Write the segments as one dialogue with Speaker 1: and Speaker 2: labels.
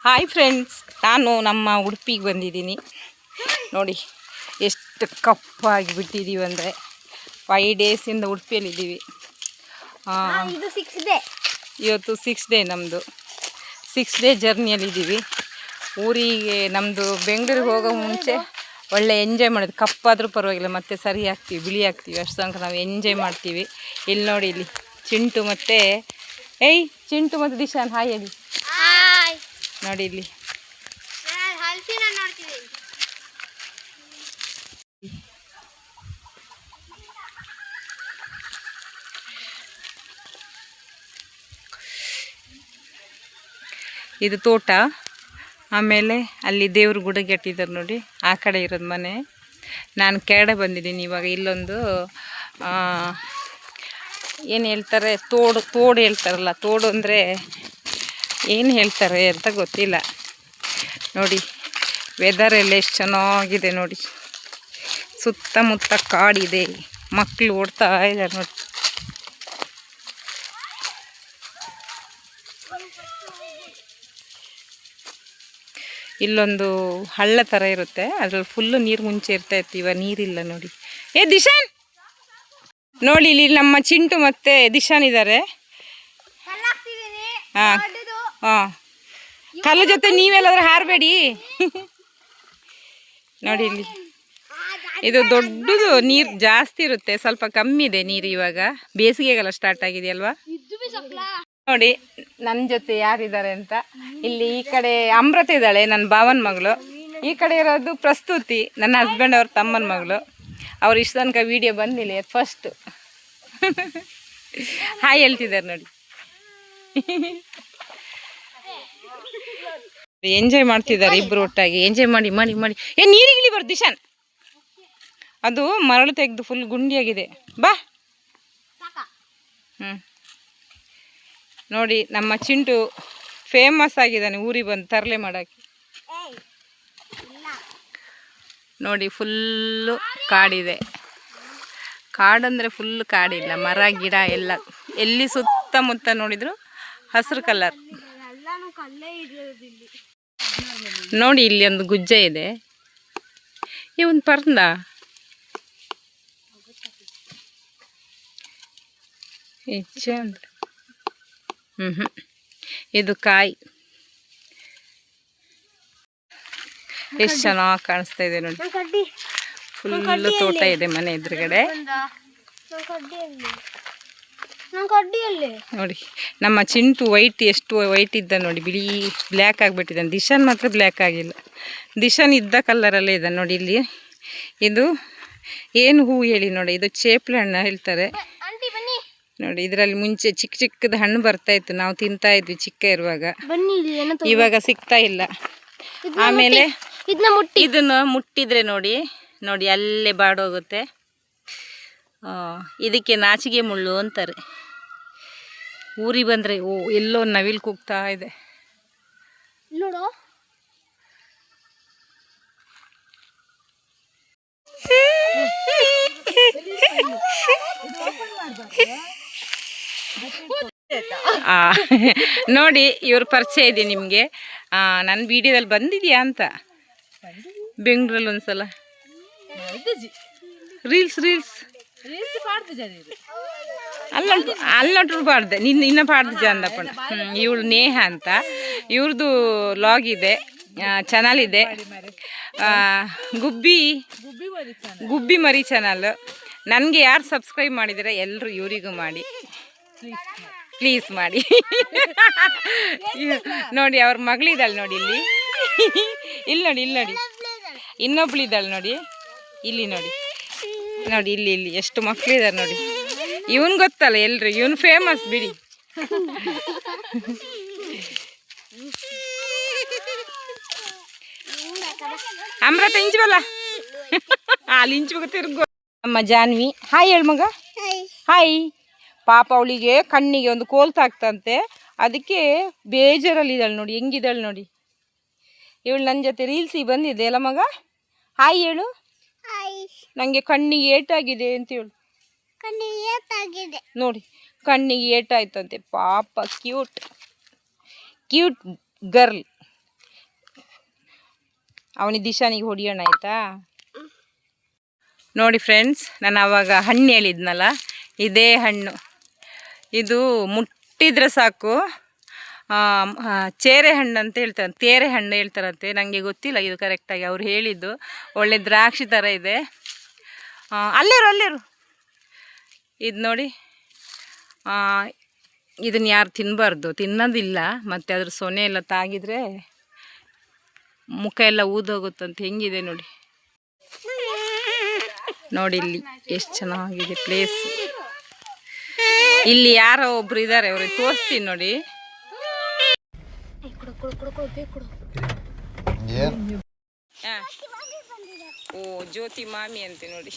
Speaker 1: Hi friends, ನಾನು ನಮ್ಮ ಉಡುಪಿಗೆ ಬಂದಿದ್ದೀನಿ. ನೋಡಿ ಎಷ್ಟು ಕಪ್ಪಾಗಿ ಬಿಟ್ಟಿದ್ದೀವಿ ಅಂದರೆ 5 ಡೇಸಿಂದ ಉಡುಪಿಯಲ್ಲಿದ್ದೀವಿ. ಇವತ್ತು 6 ಡೇ ನಮ್ಮದು. 6 ಡೇ ಜರ್ನಿಯಲ್ಲಿದ್ದೀವಿ. ಊರಿಗೆ ನಮ್ಮದು ಬೆಂಗಳೂರಿಗೆ ಹೋಗೋ ಮುಂಚೆ ಒಳ್ಳೆ ಎಂಜಾಯ್ ಮಾಡೋದು. ಕಪ್ಪಾದರೂ ಪರವಾಗಿಲ್ಲ, ಮತ್ತೆ ಸರಿ ಆಗ್ತೀವಿ, ಬಿಳಿ ಆಗ್ತೀವಿ. ಅಷ್ಟು ತನಕ ನಾವು ಎಂಜಾಯ್ ಮಾಡ್ತೀವಿ. ಇಲ್ಲಿ ನೋಡಿ, ಇಲ್ಲಿ ಚಿಂಟು ಮತ್ತು ಚಿಂಟು ಮತ್ತು ದಿಶಾನ್ ಹಾಯ್ ಹೇಳಿ. ನೋಡಿ ಇಲ್ಲಿ ಇದು ತೋಟ. ಆಮೇಲೆ ಅಲ್ಲಿ ದೇವ್ರ ಗುಡಿ ಕಟ್ಟಿದ್ದಾರೆ ನೋಡಿ, ಆ ಕಡೆ ಇರೋದು ಮನೆ. ನಾನು ಕೆರಡೆ ಬಂದಿದ್ದೀನಿ ಇವಾಗ. ಇಲ್ಲೊಂದು ಏನು ಹೇಳ್ತಾರೆ, ತೋಡು ಹೇಳ್ತಾರಲ್ಲ, ತೋಡು ಅಂದರೆ ಏನು ಹೇಳ್ತಾರೆ ಅಂತ ಗೊತ್ತಿಲ್ಲ. ನೋಡಿ ವೆದರ್ ಎಲ್ಲ ಎಷ್ಟು ಚೆನ್ನಾಗಿದೆ ನೋಡಿ. ಸುತ್ತಮುತ್ತ ಕಾಡಿದೆ, ಮಕ್ಕಳು ಓಡ್ತಾ ಇದ್ದಾರೆ ನೋಡಿ. ಇಲ್ಲೊಂದು ಹಳ್ಳ ಥರ ಇರುತ್ತೆ, ಅದ್ರಲ್ಲಿ ಫುಲ್ಲು ನೀರು ಮುಂಚೆ ಇರ್ತಾಯಿತ್ತು, ಇವಾಗ ನೀರಿಲ್ಲ ನೋಡಿ. ದಿಶಾನ್ ನೋಡಿ, ಇಲ್ಲಿ ನಮ್ಮ ಚಿಂಟು ಮತ್ತು ದಿಶಾನ್ ಇದ್ದಾರೆ. ಹಾಂ ಹಾಂ, ಕಲ್ಲು ಜೊತೆ ನೀವೆಲ್ಲಾದ್ರೂ ಹಾರಬೇಡಿ. ನೋಡಿ ಇಲ್ಲಿ ಇದು ದೊಡ್ಡದು, ನೀರು ಜಾಸ್ತಿ ಇರುತ್ತೆ, ಸ್ವಲ್ಪ ಕಮ್ಮಿ ಇದೆ ನೀರು. ಇವಾಗ ಬೇಸಿಗೆಗೆಲ್ಲ ಸ್ಟಾರ್ಟ್ ಆಗಿದೆಯಲ್ವಾ. ನೋಡಿ ನನ್ನ ಜೊತೆ ಯಾರಿದ್ದಾರೆ ಅಂತ. ಇಲ್ಲಿ ಈ ಕಡೆ ಅಮೃತ ಇದ್ದಾಳೆ, ನನ್ನ ಭಾವನ ಮಗಳು. ಈ ಕಡೆ ಇರೋದು ಪ್ರಸ್ತುತಿ, ನನ್ನ ಹಸ್ಬೆಂಡ್ ಅವ್ರ ತಮ್ಮನ ಮಗಳು. ಅವ್ರು ಇಷ್ಟು ತನಕ ವೀಡಿಯೋ ಬಂದಿಲ್ಲ, ಫಸ್ಟ್ ಹಾಯ್ ಹೇಳ್ತಿದ್ದಾರೆ ನೋಡಿ. ಎಂಜಾಯ್ ಮಾಡ್ತಿದ್ದಾರೆ ಇಬ್ಬರು ಒಟ್ಟಾಗಿ. ಎಂಜಾಯ್ ಮಾಡಿ ಮಾಡಿ ಮಾಡಿ. ನೀರಿಗಿಳಿ ಬರ್ದು ದಿಶಾನ್, ಅದು ಮರಳು ತೆಗೆದು ಫುಲ್ ಗುಂಡಿಯಾಗಿದೆ. ಬಾ. ನೋಡಿ ನಮ್ಮ ಚಿಂಟು ಫೇಮಸ್ ಆಗಿದ್ದಾನೆ ಊರಿಗೆ ಬಂದು ತರಲೆ ಮಾಡೋಕ್ಕೆ. ನೋಡಿ ಫುಲ್ಲು ಕಾಡಿದೆ. ಕಾಡಂದರೆ ಫುಲ್ ಕಾಡಿಲ್ಲ, ಮರ ಗಿಡ ಎಲ್ಲ. ಎಲ್ಲಿ ಸುತ್ತಮುತ್ತ ನೋಡಿದ್ರು ಹಸಿರು ಕಲರ್. ನೋಡಿ ಇಲ್ಲಿ ಒಂದು ಗುಜ್ಜ ಇದೆ. ಒಂದು ಪರ್ದ ಇದು ಕಾಯಿ ಎಷ್ಟು ಚೆನ್ನಾಗಿ ಕಾಣಿಸ್ತಾ ಇದೆ ನೋಡಿ. ಫುಲ್ಲು ತೋಟ ಇದೆ ಮನೆ ಎದುರುಗಡೆ. ನೋಡಿ ನಮ್ಮ ಚಿಂಟು ವೈಟ್, ಎಷ್ಟು ವೈಟ್ ಇದ್ದ ನೋಡಿ, ಬಿಳಿ ಬ್ಲ್ಯಾಕ್ ಆಗಿಬಿಟ್ಟಿದ್ದಾನೆ. ದಿಶಾನ್ ಮಾತ್ರ ಬ್ಲ್ಯಾಕ್ ಆಗಿಲ್ಲ. ದಿಶಾನ್ ಇದ್ದ ಕಲ್ಲರಲ್ಲೇ ಇದ್ದಾನೆ ನೋಡಿ. ಇಲ್ಲಿ ಇದು ಏನು ಹೂ ಹೇಳಿ ನೋಡಿ, ಇದು ಚೇಪ್ಲೆ ಹಣ್ಣು ಹೇಳ್ತಾರೆ ನೋಡಿ. ಇದರಲ್ಲಿ ಮುಂಚೆ ಚಿಕ್ಕ ಚಿಕ್ಕದ ಹಣ್ಣು ಬರ್ತಾ ಇತ್ತು, ನಾವು ತಿಂತಾ ಇದ್ವಿ ಚಿಕ್ಕ ಇರುವಾಗ. ಇವಾಗ ಸಿಗ್ತಾ ಇಲ್ಲ. ಆಮೇಲೆ ಇದನ್ನು ಮುಟ್ಟಿದ್ರೆ ನೋಡಿ ನೋಡಿ ಅಲ್ಲೇ ಬಾಡೋಗುತ್ತೆ. ಇದಕ್ಕೆ ನಾಚಿಗೆ ಮುಳ್ಳು ಅಂತಾರೆ. ಊರಿಗೆ ಬಂದರೆ ಎಲ್ಲೋ ನವಿಲು ಕೂಗ್ತಾ ಇದೆ ನೋಡು. ನೋಡಿ ಇವ್ರ ಪರಿಚಯ ಇದೆ ನಿಮಗೆ. ನನ್ನ ವಿಡಿಯೋದಲ್ಲಿ ಬಂದಿದೆಯಾ ಅಂತ. ಬೆಂಗಳೂರಲ್ಲಿ ಒಂದ್ಸಲ ರೀಲ್ಸ್ ಅಲ್ಲೊಟ್ರು ಪಾಡ್ದೆ, ಇನ್ನ ಪಾಡ್ದು ಚಂದಪ್ಪಣ. ಇವಳು ನೇಹ ಅಂತ, ಇವ್ರದ್ದು ಲಾಗ್ ಇದೆ, ಚಾನಲ್ ಇದೆ, ಗುಬ್ಬಿ ಮರಿ ಚಾನಲ್. ನನಗೆ ಯಾರು ಸಬ್ಸ್ಕ್ರೈಬ್ ಮಾಡಿದರೆ ಎಲ್ಲರೂ ಇವರಿಗೂ ಮಾಡಿ, ಪ್ಲೀಸ್ ಮಾಡಿ. ನೋಡಿ ಅವ್ರ ಮಗಳಿದ್ದಾಳೆ ನೋಡಿ, ಇಲ್ಲಿ ನೋಡಿ ಇನ್ನೊಬ್ಳಿದ್ದಾಳೆ ನೋಡಿ, ಇಲ್ಲಿ ನೋಡಿ ನೋಡಿ, ಇಲ್ಲಿ ಎಷ್ಟು ಮಕ್ಕಳಿದ್ದಾರೆ ನೋಡಿ. ಇವನ್ ಗೊತ್ತಲ್ಲ ಎಲ್ರು, ಇವನು ಫೇಮಸ್ ಬಿಡಿ. ಅಮೃತ ಇಂಚಬಲ್ಲ, ಅಲ್ಲಿ ಇಂಚಬೇಕು ತಿರ್ಗೋ. ನಮ್ಮ ಜಾನ್ವಿ ಹಾಯ್ ಹೇಳು ಮಗ. ಹಾಯ್. ಪಾಪ ಅವಳಿಗೆ ಕಣ್ಣಿಗೆ ಒಂದು ಕೋಲ್ ತಾಕ್ತಂತೆ, ಅದಕ್ಕೆ ಬೇಜಾರಲ್ಲಿದ್ದಾಳೆ ನೋಡಿ, ಹೆಂಗಿದ್ದಾಳೆ ನೋಡಿ. ಇವಳು ನನ್ನ ಜೊತೆ ರೀಲ್ಸಿಗೆ ಬಂದಿದೆ ಅಲ್ಲ ಮಗ. ಹಾಯ್ ಹೇಳು. ನನಗೆ ಕಣ್ಣಿಗೆ ಏಟಾಗಿದೆ ಅಂತ ಹೇಳು. ನೋಡಿ ಕಣ್ಣಿಗೆ ಏಟಾಯ್ತಂತೆ ಪಾಪ. Cute girl. ಅವನಿಗೆ ದಿಶಾನಿಗೆ ಹೊಡಿಯೋಣ ಆಯಿತಾ. ನೋಡಿ ಫ್ರೆಂಡ್ಸ್, ನಾನು ಆವಾಗ ಹಣ್ಣು ಹೇಳಿದ್ನಲ್ಲ, ಇದೇ ಹಣ್ಣು. ಇದು ಮುಟ್ಟಿದ್ರೆ ಸಾಕು ಚೇರೆ ಹಣ್ಣು ಅಂತ ಹೇಳ್ತಾರೆ, ತೇರೆ ಹಣ್ಣು ಹೇಳ್ತಾರಂತೆ. ನನಗೆ ಗೊತ್ತಿಲ್ಲ ಇದು ಕರೆಕ್ಟಾಗಿ, ಅವ್ರು ಹೇಳಿದ್ದು. ಒಳ್ಳೆ ದ್ರಾಕ್ಷಿ ಥರ ಇದೆ. ಅಲ್ಲೇರು ಇದು ನೋಡಿ. ಇದನ್ನು ಯಾರು ತಿನ್ನಬಾರ್ದು, ತಿನ್ನೋದಿಲ್ಲ. ಮತ್ತು ಅದ್ರ ಸೊನೆ ಎಲ್ಲ ತಾಗಿದರೆ ಮುಖ ಎಲ್ಲ ಊದೋಗುತ್ತಂತೆ. ಹೆಂಗಿದೆ ನೋಡಿ. ನೋಡಿ ಇಲ್ಲಿ ಎಷ್ಟು ಚೆನ್ನಾಗಿದೆ ಪ್ಲೇಸ್. ಇಲ್ಲಿ ಯಾರೋ ಒಬ್ರು ಇದ್ದಾರೆ, ಅವ್ರಿಗೆ ತೋರಿಸ್ತೀನಿ ನೋಡಿ. ಓ ಜ್ಯೋತಿ ಮಾಮಿ ಅಂತೆ ನೋಡಿ.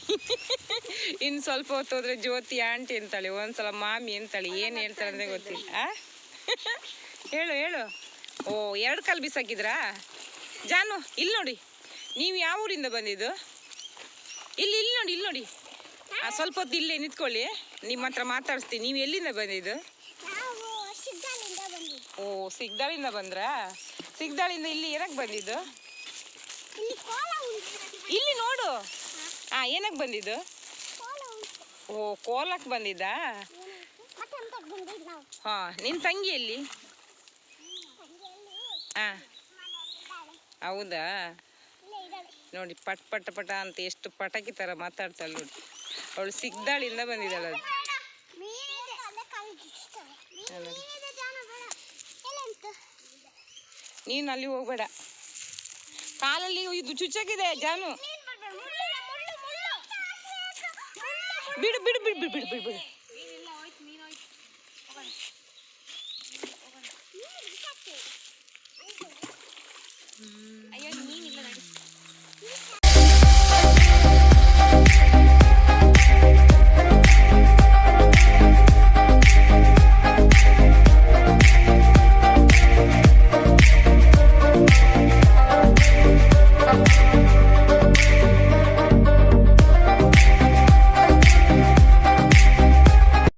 Speaker 1: ಇನ್ನು ಸ್ವಲ್ಪ ಹೊತ್ತು ಹೋದ್ರೆ ಜ್ಯೋತಿ ಆಂಟಿ ಅಂತಾಳೆ, ಒಂದ್ಸಲ ಮಾಮಿ ಅಂತಾಳೆ. ಏನು ಹೇಳ್ತಾಳೆ ಅಂದರೆ ಗೊತ್ತಿಲ್ಲ. ಹೇಳು. ಓ 2 ಕಾಲು ಬಿಸಾಕಿದ್ರಾ ಜಾನು? ಇಲ್ಲಿ ನೋಡಿ, ನೀವು ಯಾವ ಊರಿಂದ ಬಂದಿದ್ದು? ಇಲ್ಲಿ ನೋಡಿ. ಸ್ವಲ್ಪ ಹೊತ್ತು ಇಲ್ಲೇ ನಿಂತ್ಕೊಳ್ಳಿ, ನಿಮ್ಮ ಹತ್ರ ಮಾತಾಡಿಸ್ತೀನಿ. ನೀವು ಎಲ್ಲಿಂದ ಬಂದಿದ್ದು? ಓ ಸಿಗ್ದಾಳಿಂದ ಬಂದ್ರಾ? ಸಿಗ್ದಾಳಿಂದ ಇಲ್ಲಿ ಏನಕ್ಕೆ ಬಂದಿದ್ದು? ಇಲ್ಲಿ ನೋಡು. ಏನಕ್ಕೆ ಬಂದಿದ್ದು? ಓ ಕೋಲಕ್ಕೆ ಬಂದಿದ್ದಾ? ನಿನ್ನ ತಂಗಿ ಎಲ್ಲಿ? ಹೌದಾ? ನೋಡಿ ಪಟ್ ಅಂತ ಎಷ್ಟು ಪಟಾಕಿ ಥರ ಮಾತಾಡ್ತಾಳೆ ನೋಡಿ. ಅವಳು ಸಿಗ್ದಾಳಿಂದ ಬಂದಿದ್ದಾಳೆ. ಅದು ನೀನು ಅಲ್ಲಿ ಹೋಗ್ಬೇಡ, ಕಾಲಲ್ಲಿ ಇದು ಚುಚ್ಚಾಗಿದೆ ಜಾನು. ಬಿಡು.